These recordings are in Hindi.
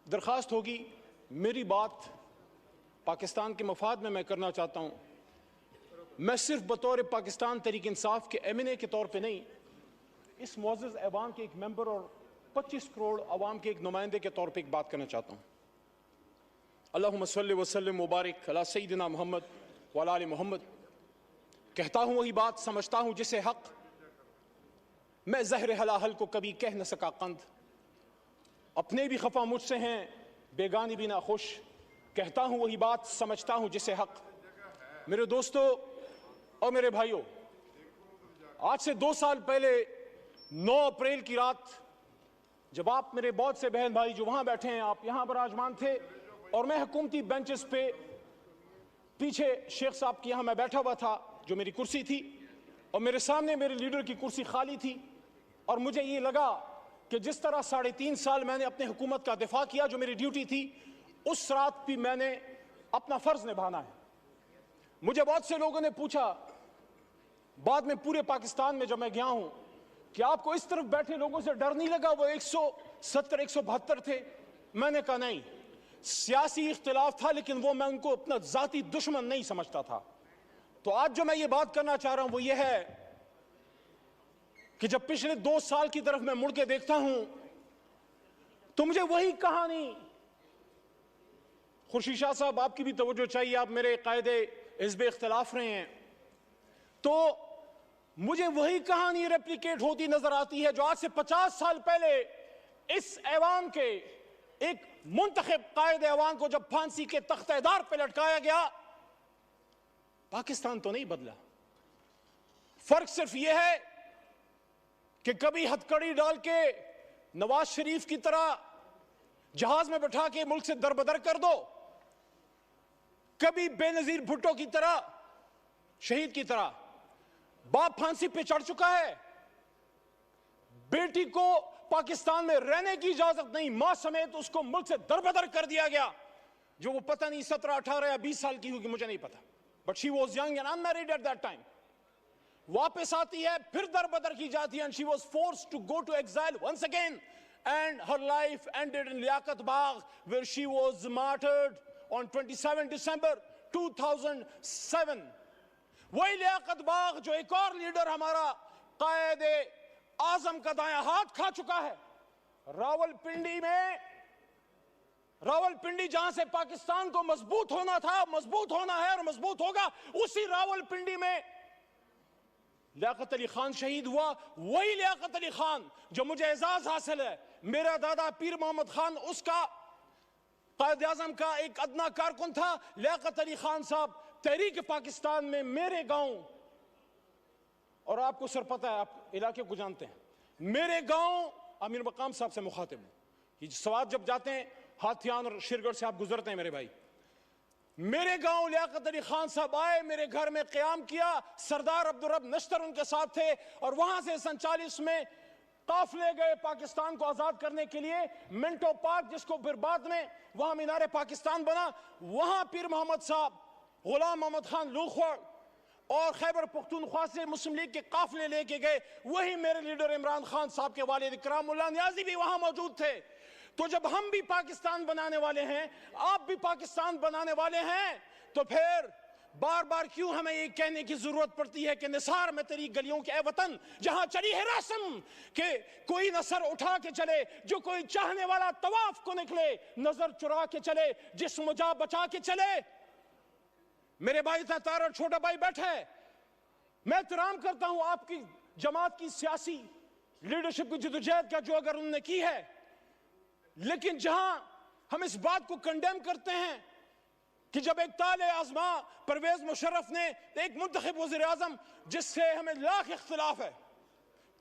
दरख्वास्त होगी, मेरी बात पाकिस्तान के मफाद में मैं करना चाहता हूँ। मैं सिर्फ बतौर पाकिस्तान तहरीक इंसाफ के MNA के तौर पे नहीं, इस मुअज़्ज़ज़ ऐवान के एक मेंबर और 25 करोड़ अवाम के एक नुमाइंदे के तौर पे एक बात करना चाहता हूँ। अल्लाहुम्मा सल्लि व सल्लिम मुबारिक अला सय्यिदिना मोहम्मद व अला आलि मोहम्मद। कहता हूँ वही बात, समझता हूँ जिसे हक, मैं ज़हर हलाहल को कभी कह न सका कंद। अपने भी खफा मुझसे हैं, बेगानी भी ना खुश। कहता हूँ वही बात, समझता हूँ जिसे हक। मेरे दोस्तों और मेरे भाइयों, आज से 2 साल पहले 9 अप्रैल की रात, जब आप मेरे बहुत से बहन भाई जो वहां बैठे हैं, आप यहां बराजमान थे और मैं हुकूमती बेंचेस पे पीछे शेख साहब की यहां मैं बैठा हुआ था, जो मेरी कुर्सी थी, और मेरे सामने मेरे लीडर की कुर्सी खाली थी। और मुझे ये लगा कि जिस तरह 3.5 साल मैंने अपने हुकूमत का दिफा किया, जो मेरी ड्यूटी थी, उस रात भी मैंने अपना फर्ज निभाना है। मुझे बहुत से लोगों ने पूछा बाद में, पूरे पाकिस्तान में जब मैं गया हूं, कि आपको इस तरफ बैठे लोगों से डर नहीं लगा? वो 170 172 थे। मैंने कहा नहीं, सियासी इख्तिलाफ था, लेकिन वो मैं उनको अपना जाती दुश्मन नहीं समझता था। तो आज जो मैं ये बात करना चाह रहा हूं वो ये है कि जब पिछले 2 साल की तरफ मैं मुड़ के देखता हूं तो मुझे वही कहानी, खुर्शीद शाह साहब आपकी भी तवज्जो चाहिए, आप मेरे कायदे हिज़्ब इख्तिलाफ रहे हैं, तो मुझे वही कहानी रेप्लिकेट होती नजर आती है जो आज से 50 साल पहले इस ऐवान के एक मुंतखब कायदे ऐवान को जब फांसी के तख्तेदार पे लटकाया गया। पाकिस्तान तो नहीं बदला, फर्क सिर्फ यह है कि कभी हथकड़ी डाल के नवाज शरीफ की तरह जहाज में बैठा के मुल्क से दरबदर कर दो, कभी बेनजीर भुट्टो की तरह, शहीद की तरह। बाप फांसी पे चढ़ चुका है, बेटी को पाकिस्तान में रहने की इजाजत नहीं, मां समेत उसको मुल्क से दरबदर कर दिया गया, जो वो पता नहीं 17, 18 या 20 साल की होगी, मुझे नहीं पता, but she was young and unmarried at that time. वापस आती है, फिर दरबदर की जाती है, and she was forced to go to exile once again, and her life ended in Liaquat Bagh, where she was martyred on 27 December 2007। वही लियाकत बाग जो एक और लीडर हमारा कायदे आजम का दायां हाथ खा चुका है। रावलपिंडी में, रावलपिंडी जहां से पाकिस्तान को मजबूत होना था, मजबूत होना है और मजबूत होगा, उसी रावलपिंडी में लियाकत अली खान शहीद हुआ। वही लियाकत अली खान जो मुझे एजाज हासिल है, मेरा दादा पीर मोहम्मद खान उसका कायदे आजम का एक अदना कारकुन था। लियाकत अली खान साहब तहरीक पाकिस्तान में मेरे गांव, और आपको सर पता है, आप इलाके को जानते हैं, मेरे गांव अमीर मकाम साहब से मुखातिब हूं। ये सवात जब जाते हैं हाथियान और शिरगढ़ से आप गुजरते हैं मेरे भाई, मेरे गांव लियाकत अली खान साहब आए, मेरे घर में क़याम किया, सरदार अब्दुल रब नश्तर उनके साथ थे, और वहां से 47 में काफिले गए पाकिस्तान को आजाद करने के लिए। मिंटो पार्क, जिसको फिर बाद में वहां मीनारे पाकिस्तान बना, वहां पीर मोहम्मद साहब, गुलाम मोहम्मद खान लूखवाड़ और खैबर पख्तूनख्वा से मुस्लिम लीग के काफिले लेके गए। वही मेरे लीडर इमरान खान साहब के वालिद इकराम मुल्ला नियाजी भी वहां मौजूद थे। तो जब हम भी पाकिस्तान बनाने वाले हैं, आप भी पाकिस्तान बनाने वाले हैं, तो फिर बार बार क्यों हमें ये कहने की जरूरत पड़ती है कि निसार में तेरी गलियों के ए वतन जहां चली है रस्म के कोई नसर उठा के चले, जो कोई चाहने वाला तवाफ को निकले, नजर चुरा के चले, जिस्म जा बचा के चले। मेरे भाई तार और छोटा भाई बैठा है, मैं एहतराम करता हूं आपकी जमात की सियासी लीडरशिप की जदोजहद का जो अगर उन्होंने की है, लेकिन जहां हम इस बात को कंडेम करते हैं कि जब एक ताले आजमा परवेज मुशर्रफ ने एक मुंतखब वज़ीर आज़म जिससे हमें लाख इख्तिलाफ है,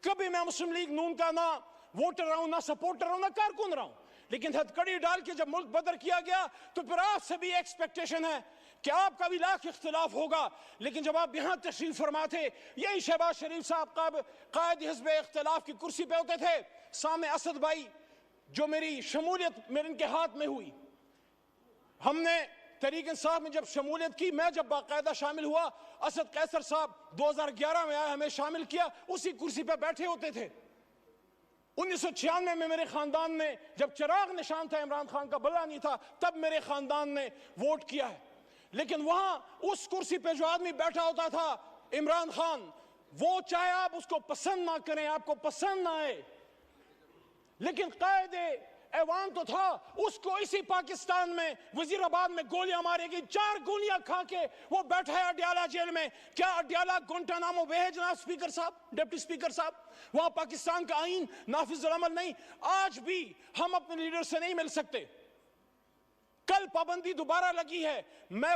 कभी मैं मुस्लिम लीग नून का ना वोटर रहा हूं, ना सपोर्टर रहा हूं, ना कारकुन रहा हूं, लेकिन हथकड़ी डाल के जब मुल्क बदर किया गया तो फिर आपसे भी एक्सपेक्टेशन है कि आपका भी लाख इख्तिलाफ होगा। लेकिन जब आप यहां तशरीफ फरमा थे, यही शहबाज शरीफ साहब का कायद हिज़्ब इख्तिलाफ की कुर्सी पे होते थे, सामने असद भाई जो मेरी शमूलियत मेरे इनके हाथ में हुई, हमने तहरीक इंसाफ में जब शमूलियत की, मैं जब बाकायदा शामिल हुआ, असद कैसर साहब 2011 में आए, हमें शामिल किया, उसी कुर्सी पे बैठे होते थे। 1996 में मेरे खानदान ने, जब चिराग निशान था, इमरान खान का बल्ला नहीं था, तब मेरे खानदान ने वोट किया है। लेकिन वहां उस कुर्सी पे जो आदमी बैठा होता था, इमरान खान, वो चाहे आप उसको पसंद ना करें, आपको पसंद ना आए, लेकिन कायदे ऐवान तो था। उसको इसी पाकिस्तान में वजीराबाद में गोलियां मारेगी, 4 गोलियां खा के वो बैठा है अडयाला जेल में। क्या अडयाला गुंटानामो वे है जनाब स्पीकर साहब, डिप्टी स्पीकर साहब? वहां पाकिस्तान का आईन नाफिज अमल नहीं। आज भी हम अपने लीडर से नहीं मिल सकते। कल पाबंदी दोबारा लगी है। मैं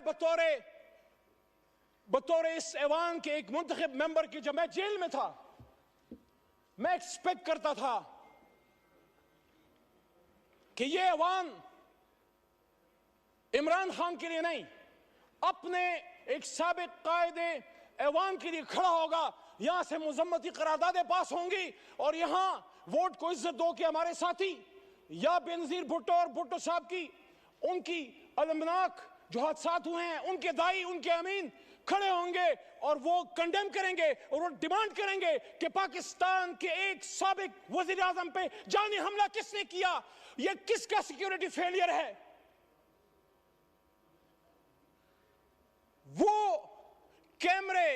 बतौर इस ऐवान के एक मुंतखब मेंबर की, जब मैं जेल में था, मैं एक्सपेक्ट करता था कि ये ऐवान इमरान खान के लिए नहीं, अपने एक साबिक कायदे ऐवान के लिए खड़ा होगा। यहां से मुजम्मती करारदादें पास होंगी और यहां वोट को इज्जत दो कि हमारे साथी या बेनजीर भुट्टो और भुट्टो साहब की, उनकी अलमनाक जो हादसात हुए हैं, उनके दाई, उनके अमीन खड़े होंगे और वो कंडेम करेंगे और वो डिमांड करेंगे कि पाकिस्तान के एक साबिक वजीर आजम पे जानी हमला किसने किया, ये किसका सिक्योरिटी फेलियर है। वो कैमरे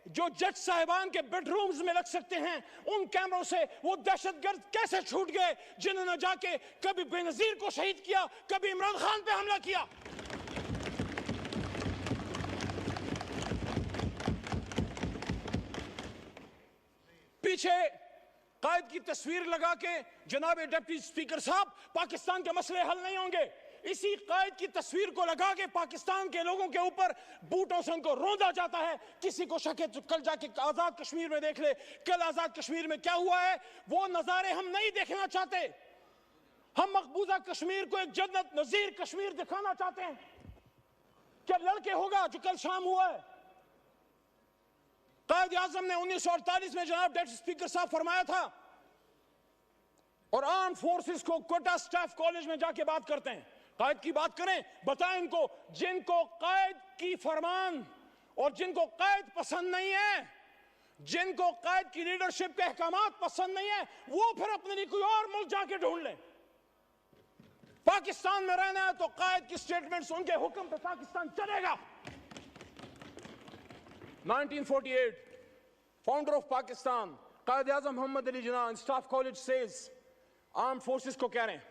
जो जज साहिबान के बेडरूम्स में लग सकते हैं, उन कैमरों से वो दहशतगर्द कैसे छूट गए जिन्होंने जाके कभी बेनजीर को शहीद किया, कभी इमरान खान पे हमला किया। पीछे कायद की तस्वीर लगा के, जनाब डिप्टी स्पीकर साहब, पाकिस्तान के मसले हल नहीं होंगे। इसी कायद की तस्वीर को लगा के पाकिस्तान के लोगों के ऊपर बूटों से उनको रौंदा जाता है। किसी को शक है तो कल जाके आजाद कश्मीर में देख ले। कल आजाद कश्मीर में क्या हुआ है, वो नजारे हम नहीं देखना चाहते। हम मकबूजा कश्मीर को एक जन्नत नजीर कश्मीर दिखाना चाहते हैं। क्या लड़के होगा जो कल शाम हुआ है? कायद आजम ने 1948 में जनाब डिप्टी स्पीकर साहब फरमाया था, और आर्म फोर्सेस को कोटा स्टाफ कॉलेज में जाके बात करते हैं, कायद की बात करें, बताएं इनको, जिनको कायद की फरमान और जिनको कायद पसंद नहीं है, जिनको कायद की लीडरशिप के अहकामात पसंद नहीं है, वो फिर अपने लिए कोई और मुल्क जाके ढूंढ लें। पाकिस्तान में रहना है तो कायद की स्टेटमेंट्स, उनके हुक्म पे पाकिस्तान चलेगा। 1948, founder of Pakistan, Quaid Azam Mohammad Ali Jinnah in Staff College says, armed forces को कह रहे हैं,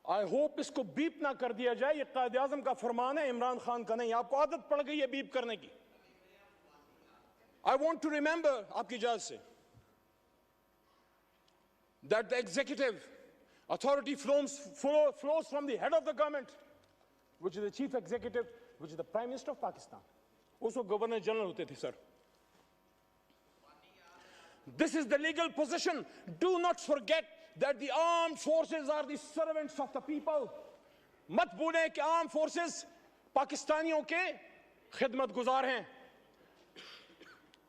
आई होप इसको बीप ना कर दिया जाए, ये कायद आज़म का फरमान है, इमरान खान का नहीं। आपको आदत पड़ गई है बीप करने की। आई वॉन्ट टू रिमेंबर, आपकी इजाजत से, that the executive authority flows from the head of the government, which is the chief executive, which is the Prime Minister of Pakistan. उसको गवर्नर जनरल होते थे sir. This is the legal position. Do not forget that the armed forces are the servants of the people. मत भूलें कि armed forces पाकिस्तानियों के खिदमत गुजार हैं।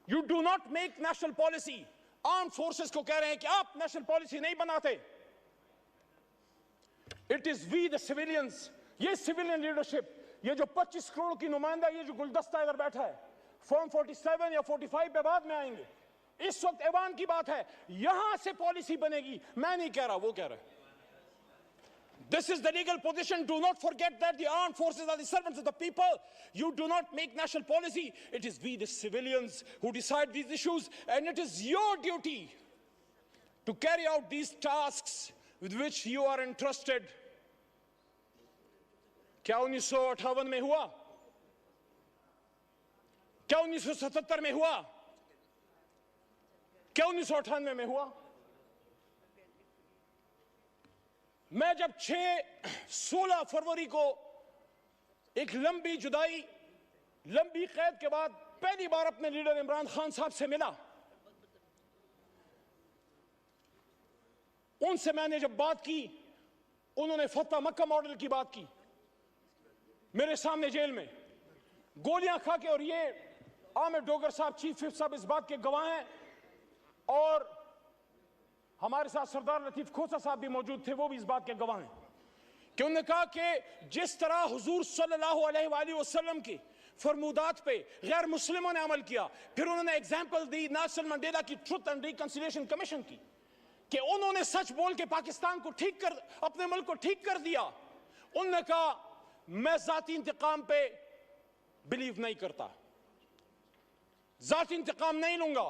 You do not make national policy. Armed forces को कह रहे हैं कि आप national policy नहीं बनाते। It is we the civilians. ये civilian leadership, ये जो 25 करोड़ की नुमाइंदा, ये जो गुलदस्ता इधर बैठा है, फॉर्म 47 या 45 पे बाद में आएंगे। इस वक्त ऐवान की बात है, यहां से पॉलिसी बनेगी। मैं नहीं कह रहा, वो कह रहा है। This is the legal position. Do not forget that the armed forces are the servants of the people. You do not make national policy. It is we the civilians who decide these issues, and it is your duty to carry out these tasks with which you are entrusted. क्या 1958 में हुआ? क्या 1977 में हुआ? क्या 1998 में हुआ? मैं जब 16 फरवरी को एक लंबी जुदाई, लंबी कैद के बाद पहली बार अपने लीडर इमरान खान साहब से मिला, उनसे मैंने जब बात की, उन्होंने फतह मक्का मॉडल की बात की मेरे सामने जेल में, गोलियां खा के। और ये आमिर डोगर साहब, चीफ विप साहब इस बात के गवाह हैं, और हमारे साथ सरदार लतीफ खोसा साहब भी मौजूद थे, वो भी इस बात के गवाह हैं कि उन्होंने कहा कि जिस तरह हुजूर सल्लल्लाहु अलैहि वसल्लम की फरमूदात पे गैर मुस्लिमों ने अमल किया। फिर उन्होंने एग्जाम्पल दी नेल्सन मंडेला की ट्रुथ एंड रिकंसिलिएशन कमीशन की कि उन्होंने सच बोल के पाकिस्तान को ठीक कर, अपने मुल्क को ठीक कर दिया। उन्होंने कहा मैं जाती इंतकाम पे बिलीव नहीं करता, जाती इंतकाम नहीं लूंगा।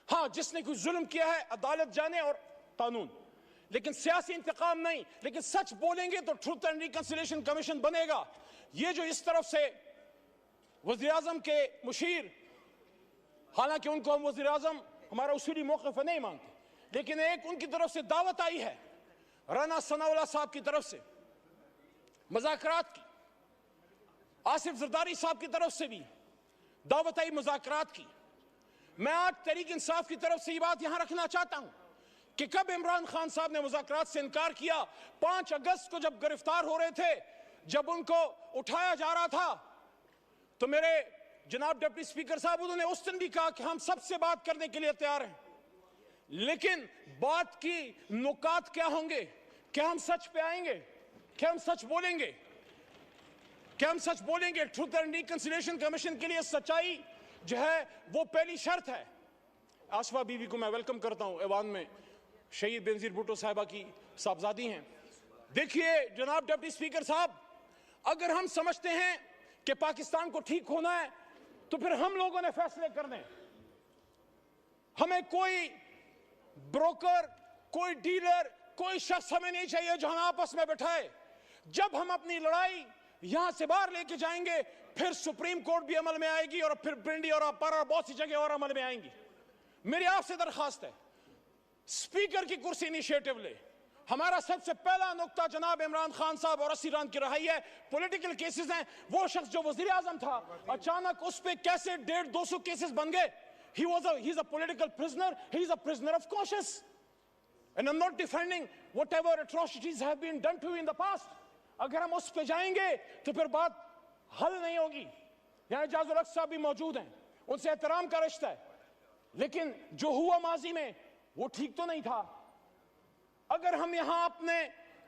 हाँ, जिसने कोई जुल्म किया है अदालत जाने और कानून, लेकिन सियासी इंतकाम नहीं। लेकिन सच बोलेंगे तो ट्रुथ एंड रिकंसिलिएशन कमीशन बनेगा। ये जो इस तरफ से वज़ीर आज़म के मुशीर, हालांकि उनको हम वज़ीर आज़म हमारा उसूली मौक़िफ़ नहीं मानते, लेकिन एक उनकी तरफ से दावत आई है राना सनाउल्लाह साहब की तरफ से मुज़ाकरात की, आसिफ ज़रदारी साहब की तरफ से भी दावत आई मुज़ाकरात की। मैं आज तहरीक इंसाफ की तरफ से ये बात यहां रखना चाहता हूं कि कब इमरान खान साहब ने मुज़ाकरात से इनकार किया, 5 अगस्त को जब गिरफ्तार हो रहे थे, जब उनको उठाया जा रहा था, तो मेरे जनाब डिप्टी स्पीकर साहब उन्होंने उस दिन भी कहा कि हम सबसे बात करने के लिए तैयार हैं, लेकिन बात की नुकात क्या होंगे? क्या हम सच पे आएंगे? क्या हम सच बोलेंगे? क्या हम सच बोलेंगे? ट्रुथ एंड रिकंसिलिएशन कमीशन के लिए सच्चाई जो है वो पहली शर्त है। आसफा बीवी को मैं वेलकम करता हूं, ऐवान में शहीद बेनजीर भुट्टो साहिबा की साहबजादी हैं। देखिए जनाब डिप्टी स्पीकर साहब, अगर हम समझते हैं कि पाकिस्तान को ठीक होना है तो फिर हम लोगों ने फैसले करने। हमें कोई ब्रोकर, कोई डीलर, कोई शख्स हमें नहीं चाहिए जो हमें आपस में बैठाए। जब हम अपनी लड़ाई यहां से बाहर लेके जाएंगे, फिर सुप्रीम कोर्ट भी अमल में आएगी और फिर पिंडी और अपर और बहुत सी जगह और अमल में आएंगी। मेरी आपसे दरखास्त है, स्पीकर की कुर्सी इनिशिएटिव ले। हमारा सबसे पहला नुक्ता जनाब इमरान खान साहब और असीरान की रहाई है। पॉलिटिकल केसेस हैं। वो शख्स जो वजीर आजम था, अचानक उस पे कैसे 150-200 केसेस बन गए? he's a political prisoner, he's a prisoner of conscience, and I'm not defending whatever atrocities have been done to you in the past. अगर हम उस पे जाएंगे तो फिर बात हल नहीं होगी। यहाँ इजाजुल हक साहब भी मौजूद हैं, उनसे एहतराम का रिश्ता है, लेकिन जो हुआ माजी में वो ठीक तो नहीं था। अगर हम यहाँ अपने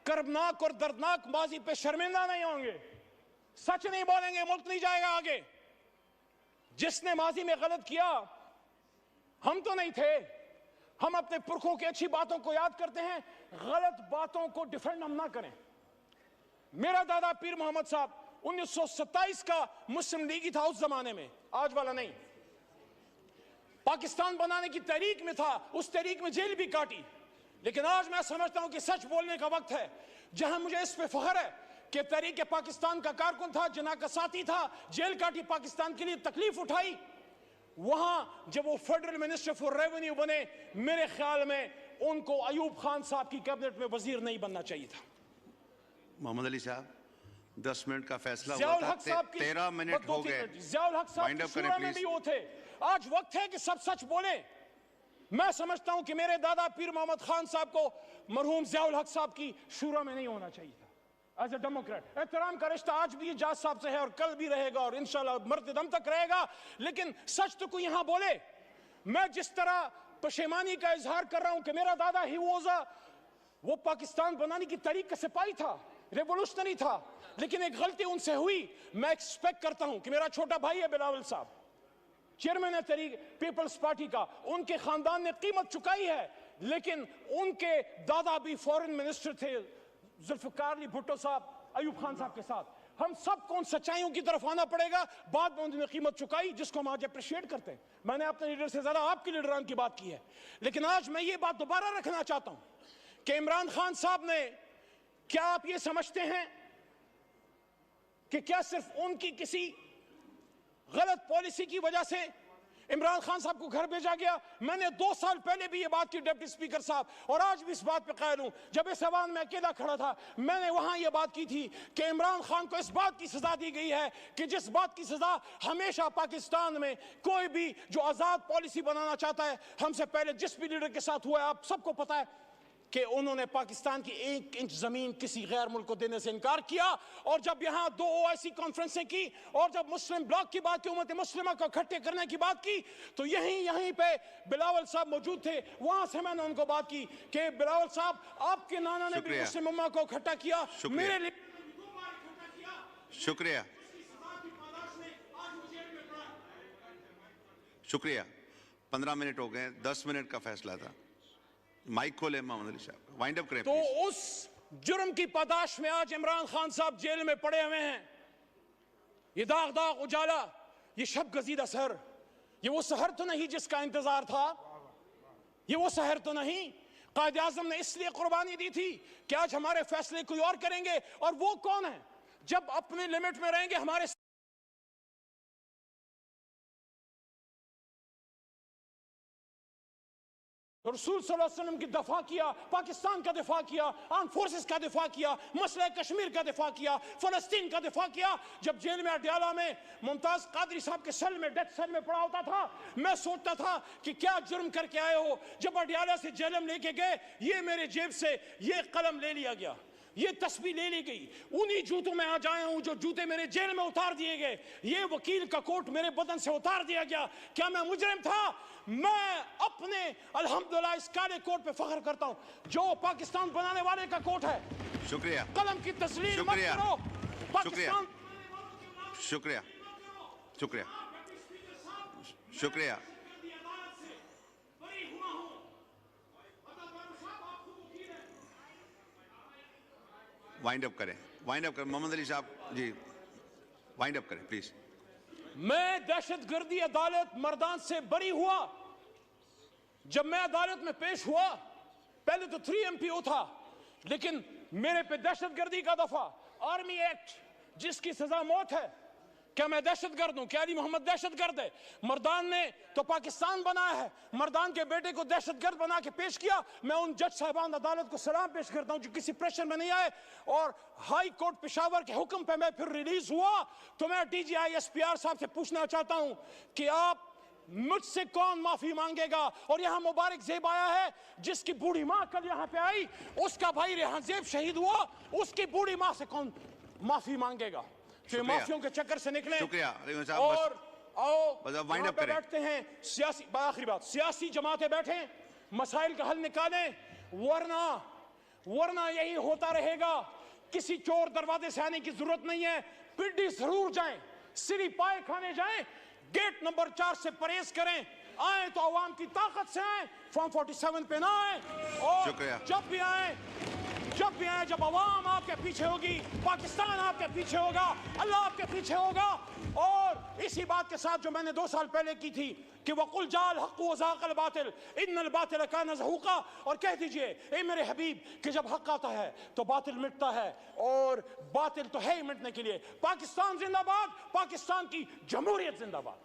कर्बनाक और दर्दनाक माजी पे शर्मिंदा नहीं होंगे, सच नहीं बोलेंगे, मुल्क नहीं जाएगा आगे। जिसने माजी में गलत किया हम तो नहीं थे, हम अपने पुरखों की अच्छी बातों को याद करते हैं, गलत बातों को डिफेंड हम ना करें। मेरा दादा पीर मोहम्मद साहब 1927 का मुस्लिम लीगी था उस जमाने में, आज वाला नहीं। पाकिस्तान बनाने की तहरीक में था, उस तहरीक में जेल भी काटी। लेकिन आज मैं समझता हूं कि सच बोलने का वक्त है। जहां मुझे इस पे फख्र है कि तहरीक पाकिस्तान का कारकुन था, जना का साथी था, जेल काटी, पाकिस्तान के लिए तकलीफ उठाई, वहां जब वो फेडरल मिनिस्टर फॉर रेवेन्यू बने, मेरे ख्याल में उनको अयूब खान साहब की कैबिनेट में वजीर नहीं बनना चाहिए था। मोहम्मद अली साहब 10 मिनट का फैसला हुआ था, 13 मिनट हो गए। ज़ियाउल हक साहब शुरा में भी वो थे। आज वक्त है कि सब सच बोले। मैं समझता हूं कि मेरे दादा पीर मोहम्मद खान साहब को मरहूम ज़ियाउल हक साहब की शुरा में नहीं होना चाहिए था। एज ए डेमोक्रेट एहतराम का रिश्ता आज भी जाज साहब से है और कल भी रहेगा और इंशाल्लाह मरते दम तक रहेगा। लेकिन सच तो कोई यहां बोले। मैं जिस तरह पशेमानी का इजहार कर रहा हूं कि मेरा दादा ही वो पाकिस्तान बनाने की तहरीक का सिपाही था, रेवोल्यूशनरी था, लेकिन एक गलती उनसे हुई। मैं एक्सपेक्ट करता हूं कि मेरा छोटा भाई है बिलावल साहब, चेयरमैन है तहरीक पीपल्स पार्टी का, उनके खानदान ने कीमत चुकाई है, लेकिन उनके दादा भी फॉरेन मिनिस्टर थे, जुल्फिकार अली भुट्टो साहब, अयूब खान साहब के साथ। हम सबको उन सच्चाइयों की तरफ आना पड़ेगा। बाद में उन्होंने कीमत चुकाई, जिसको हम आज अप्रिशिएट करते हैं। मैंने अपने लीडर से ज्यादा आपके लीडरान की बात की है, लेकिन आज मैं ये बात दोबारा रखना चाहता हूं कि इमरान खान साहब ने, क्या आप ये समझते हैं कि क्या सिर्फ उनकी किसी गलत पॉलिसी की वजह से इमरान खान साहब को घर भेजा गया? मैंने 2 साल पहले भी ये बात की डिप्टी स्पीकर साहब, और आज भी इस बात पे कायल हूं। जब इस ऐवान में अकेला खड़ा था, मैंने वहां ये बात की थी कि इमरान खान को इस बात की सजा दी गई है कि जिस बात की सजा हमेशा पाकिस्तान में कोई भी जो आजाद पॉलिसी बनाना चाहता है, हमसे पहले जिस भी लीडर के साथ हुआ है, आप सबको पता है कि उन्होंने पाकिस्तान की 1 इंच जमीन किसी गैर मुल्क को देने से इनकार किया। और जब यहां 2 OIC कॉन्फ्रेंसें की और जब मुस्लिम ब्लॉक की बात की, उम्मत मुस्लिमा को इकट्ठे करने की बात की, तो यहीं पे बिलावल साहब मौजूद थे। वहां से मैंने उनको बात की कि बिलावल साहब, आपके नाना ने भी मुस्लिम उम्मा को इकट्ठा किया, मेरे लिए 2 बार इकट्ठा किया। शुक्रिया। शुक्रिया। 15 मिनट हो गए, 10 मिनट का फैसला था। माइक खोले मोहम्मद अली साहब, वाइंड अप करें तो उस जुर्म की पादाश में आज इमरान खान साहब जेल में पड़े हुए हैं। ये दाग दाग उजाला, ये शब गजीदा सहर, ये वो सहर तो नहीं जिसका इंतजार था, ये वो सहर तो नहीं। कायद आजम ने इसलिए कुर्बानी दी थी कि आज हमारे फैसले कोई और करेंगे, और वो कौन है? जब अपने लिमिट में रहेंगे हमारे रसूल सल्लल्लाहु अलैहि वसल्लम की दफा किया, पाकिस्तान का दिफा किया, आर्म फोर्सेस का दिफा किया, मसला कश्मीर का दिफा किया, फलस्तीन का दिफा किया। जब जेल में अडयाला में मुमताज कादरी साहब के सेल में, डेथ सेल में पड़ा होता था, मैं सोचता था कि क्या जुर्म करके आए हो। जब अडयाला से जेलम लेके गए, ये मेरे जेब से ये कलम ले लिया गया, ये तस्वीर ले ली गई। उन्हीं जूतों में आज आया हूं जो जूते मेरे जेल में उतार दिए गए। ये वकील का कोट मेरे बदन से उतार दिया गया। क्या मैं मुजरिम था? मैं अपने अल्हम्दुलिल्लाह इस काले कोट पे फख्र करता हूं जो पाकिस्तान बनाने वाले का कोट है। शुक्रिया। कलम की तस्लीम मत शुक्रिया। करो। शुक्रिया। शुक्रिया। शुक्रिया। शुक्रिया। वाइंड अप करें, वाइंड अप करें मोहम्मद अली साहब जी, वाइंड अप करें प्लीज। मैं दहशतगर्दी अदालत मर्दान से बरी हुआ। जब मैं अदालत में पेश हुआ, पहले तो 3 MPO था, लेकिन मेरे पे दहशतगर्दी का दफा, आर्मी एक्ट जिसकी सजा मौत है। क्या मैं दहशतगर्द हूं? क्या अली मोहम्मद दहशतगर्द है? मर्दान ने तो पाकिस्तान बनाया है, मर्दान के बेटे को दहशतगर्द बना के पेश किया। मैं उन जज साहिबान अदालत को सलाम पेश करता हूं जो किसी प्रेशर में नहीं आए। और हाई कोर्ट पेशावर के हुक्म पे मैं फिर रिलीज हुआ। तो मैं DGI SPR साहब से पूछना चाहता हूं कि आप मुझसे कौन माफी मांगेगा? और यहां मुबारक जेब आया है जिसकी बूढ़ी मां कल यहां पे आई, उसका भाई रेहान जेब शहीद हुआ, उसकी बूढ़ी मां से कौन माफी मांगेगा? तो माफियों के चक्कर से निकले। और आओ वाइंड अप करें। बैठते हैं सियासी, आखिरी बात, सियासी जमातें बैठे, मसाइल का हल निकालें, वरना यही होता रहेगा। किसी चोर दरवाजे से आने की जरूरत नहीं है। पिंडी जरूर जाएं, सिरी पाए खाने जाएं, गेट नंबर 4 से परहेज करें। आए तो अवाम की ताकत से आए, फॉर्म 47 पे ना आए। और जब भी आए, जब अवाम आपके पीछे होगी, पाकिस्तान आपके पीछे होगा, अल्लाह आपके पीछे होगा। और इसी बात के साथ जो मैंने 2 साल पहले की थी कि वकुल जाल हक़ व ज़ाक़ल बातिल इन्नल बातिल कान ज़हूक़ा, और कह दीजिए ए मेरे हबीब कि जब हक आता है तो बातिल मिटता है, और बातिल तो है ही मिटने के लिए। पाकिस्तान जिंदाबाद, पाकिस्तान की जमहूरियत जिंदाबाद।